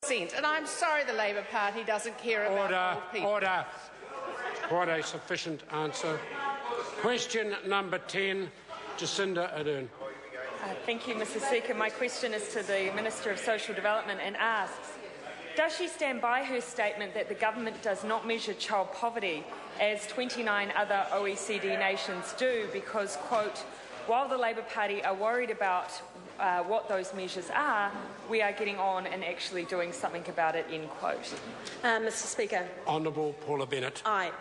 And I'm sorry the Labor Party doesn't care about old people. Order. Quite a sufficient answer. Question number 10, Jacinda Ardern. Thank you, Mr Speaker. My question is to the Minister of Social Development and asks, does she stand by her statement that the government does not measure child poverty as 29 other OECD nations do because, quote, while the Labor Party are worried about what those measures are, we are getting on and actually doing something about it, end quote. Mr Speaker. Honourable Paula Bennett. Aye.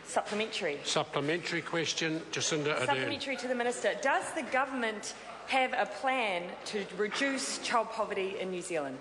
Supplementary. Supplementary question, Jacinda Ardern. Supplementary to the Minister. Does the government have a plan to reduce child poverty in New Zealand?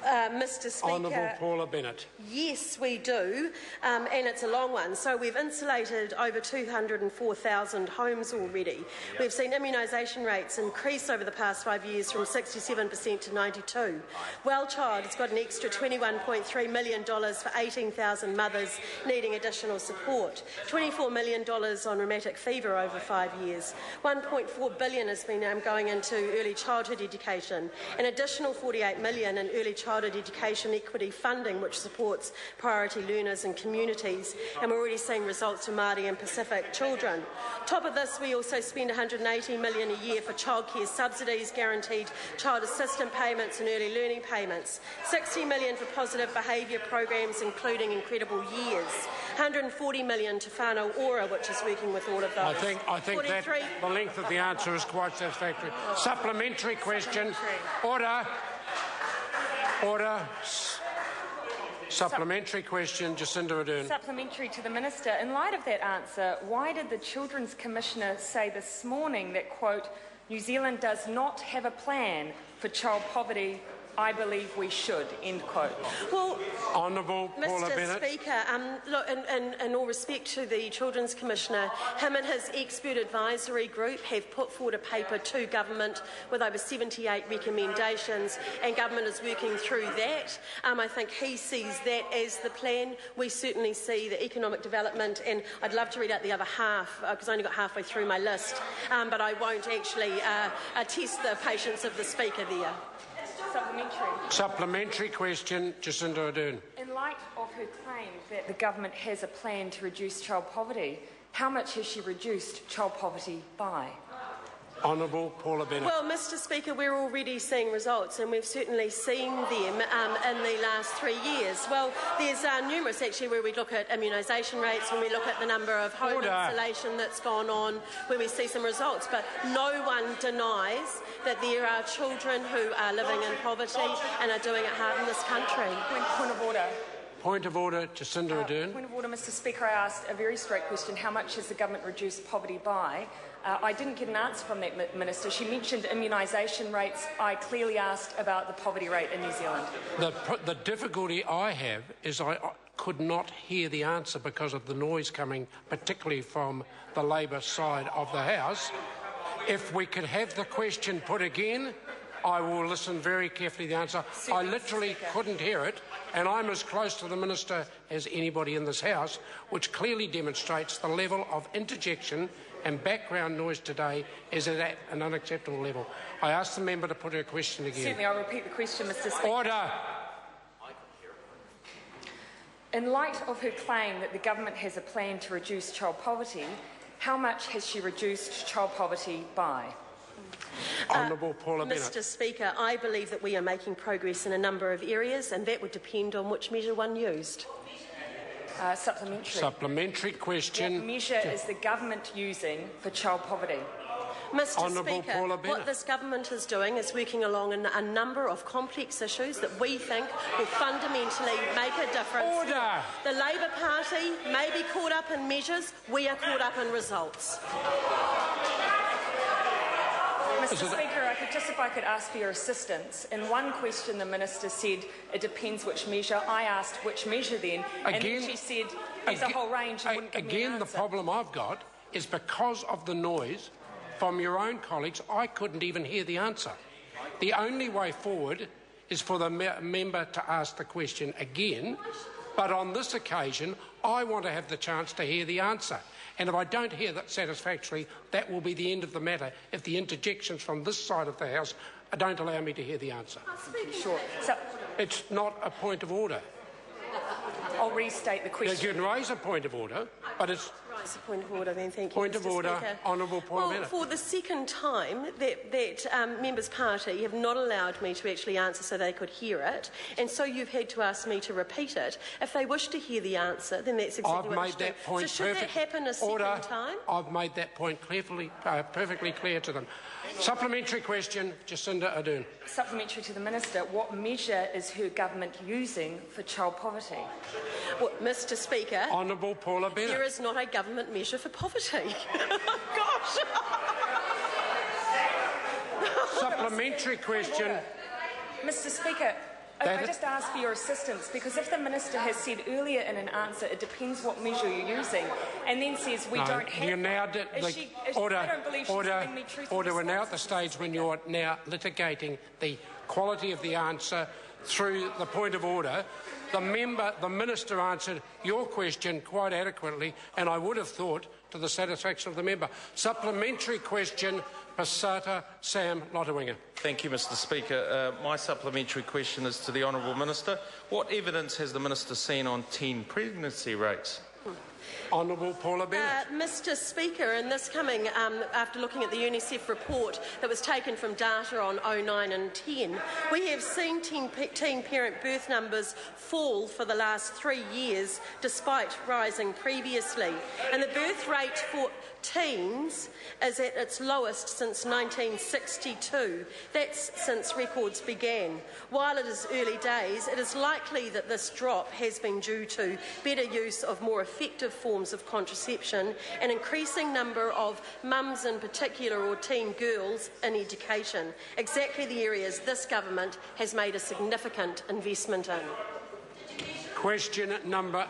Mr Speaker. Honourable Paula Bennett. Yes, we do, and it's a long one. So we've insulated over 204,000 homes already. We've seen immunisation rates increase over the past 5 years from 67% to 92%. WellChild has got an extra $21.3 million for 18,000 mothers needing additional support. $24 million on rheumatic fever over 5 years. $1.4 billion has been going into early childhood education. An additional $48 million in early childhood education equity funding, which supports priority learners and communities, and we're already seeing results for Māori and Pacific children. Top of this, we also spend $180 million a year for childcare subsidies, guaranteed child assistance payments and early learning payments, $60 million for positive behaviour programs, including Incredible Years, $140 million to whānau ora, which is working with all of those. I think that the length of the answer is quite satisfactory. Supplementary question. Order. Order. Supplementary question, Jacinda Ardern. Supplementary to the Minister. In light of that answer, why did the Children's Commissioner say this morning that, quote, New Zealand does not have a plan for child poverty? I believe we should, end quote. Well, Honourable Paula Bennett. Mr Speaker, look, in all respect to the Children's Commissioner, him and his expert advisory group have put forward a paper to government with over 78 recommendations, and government is working through that. I think he sees that as the plan. We certainly see the economic development, and I'd love to read out the other half, because I only got halfway through my list, but I won't actually test the patience of the Speaker there. Supplementary question, Jacinda Ardern. In light of her claim that the government has a plan to reduce child poverty, how much has she reduced child poverty by? Honourable Paula Bennett. Well, Mr Speaker, we're already seeing results, and we've certainly seen them in the last 3 years. Well, there's numerous, actually, where we look at immunisation rates, when we look at the number of home installation that's gone on, where we see some results. But no one denies that there are children who are living in poverty and are doing it hard in this country. Point of order. Point of order, Jacinda Ardern. Point of order, Mr Speaker. I asked a very straight question. How much has the government reduced poverty by? I didn't get an answer from that Minister. She mentioned immunisation rates. I clearly asked about the poverty rate in New Zealand. The difficulty I have is I could not hear the answer because of the noise coming, particularly from the Labor side of the House. If we could have the question put again, I will listen very carefully to the answer. I literally couldn't hear it, and I'm as close to the Minister as anybody in this House, which clearly demonstrates the level of interjection and background noise today is at an unacceptable level. I ask the member to put her question again. Certainly, I'll repeat the question, Mr Speaker. Order. In light of her claim that the government has a plan to reduce child poverty, how much has she reduced child poverty by? Honourable Paula Bennett. Mr Speaker, I believe that we are making progress in a number of areas, and that would depend on which measure one used. Supplementary. Supplementary question. What measure is the government using for child poverty? Mr Speaker, what this government is doing is working along a number of complex issues that we think will fundamentally make a difference. Order. The Labor Party may be caught up in measures, we are caught up in results. Mr Speaker, if I could ask for your assistance. In one question, the Minister said it depends which measure. I asked which measure then, and then she said there's a whole range and wouldn't give me an answer. The problem I've got is because of the noise from your own colleagues, I couldn't even hear the answer. The only way forward is for the member to ask the question again, but on this occasion, I want to have the chance to hear the answer. And if I don't hear that satisfactorily, that will be the end of the matter if the interjections from this side of the House don't allow me to hear the answer. Sure. So It's not a point of order. I'll restate the question. You can raise a point of order, but it's... Raise a point of order then, thank you, Point Mr. of order, Speaker. honourable point of order. For the second time, that Members' Party have not allowed me to actually answer so they could hear it, and so you've had to ask me to repeat it. If they wish to hear the answer, then that's exactly what they should do. Point so should that happen a second time? I've made that point perfectly clear to them. Supplementary question, Jacinda Ardern. Supplementary to the Minister, what measure is her government using for child poverty? Well, Mr. Speaker, Honourable Paula Bennett. there is not a government measure for poverty. Gosh! Supplementary question. Mr. Speaker, I just ask for your assistance, because if the Minister has said earlier in an answer it depends what measure you're using, and then says we don't have... You're now I don't believe she's giving me truthful We're now at the responses. stage when you're now litigating the quality of the answer through the point of order. The Minister answered your question quite adequately, and I would have thought to the satisfaction of the member. Supplementary question, Pasata Sam Lotu-Iiga. Thank you, Mr. Speaker. My supplementary question is to the Honourable Minister. What evidence has the Minister seen on teen pregnancy rates? Honourable Paula Bennett. Mr. Speaker, and this coming after looking at the UNICEF report that was taken from data on 09 and 10, we have seen teen parent birth numbers fall for the last 3 years despite rising previously. And the birth rate for teens is at its lowest since 1962. That's since records began. While it is early days, it is likely that this drop has been due to better use of more effective forms of contraception, an increasing number of mums in particular, or teen girls, in education, exactly the areas this government has made a significant investment in. Question number,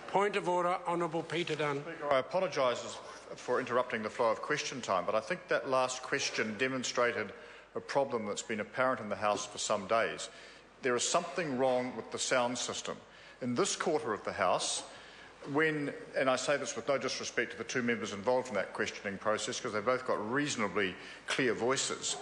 point of order, Honourable Peter Dunn. I apologise for interrupting the flow of question time, but I think that last question demonstrated a problem that's been apparent in the House for some days. There is something wrong with the sound system. In this quarter of the House, and I say this with no disrespect to the two members involved in that questioning process because they've both got reasonably clear voices,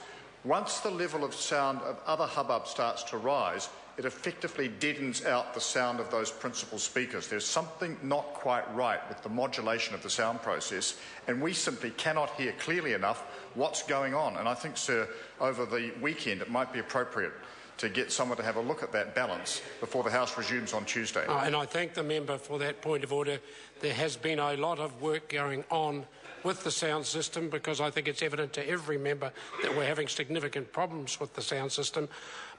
once the level of sound of other hubbub starts to rise, it effectively deadens out the sound of those principal speakers. There's something not quite right with the modulation of the sound process, and we simply cannot hear clearly enough what's going on. And I think, sir, over the weekend it might be appropriate to get someone to have a look at that balance before the House resumes on Tuesday. And I thank the member for that point of order. There has been a lot of work going on with the sound system, because I think it's evident to every member that we're having significant problems with the sound system.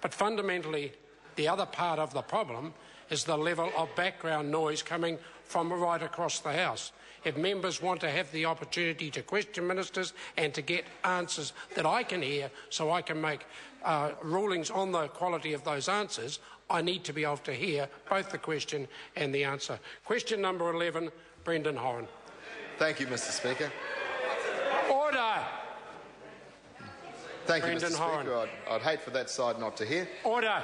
But fundamentally, the other part of the problem is the level of background noise coming from right across the House. If members want to have the opportunity to question ministers and to get answers that I can hear so I can make rulings on the quality of those answers, I need to be able to hear both the question and the answer. Question number 11, Brendan Horan. Thank you, Mr. Speaker. Order! Thank you, Brendan Mr. Horan. Speaker. I'd hate for that side not to hear. Order!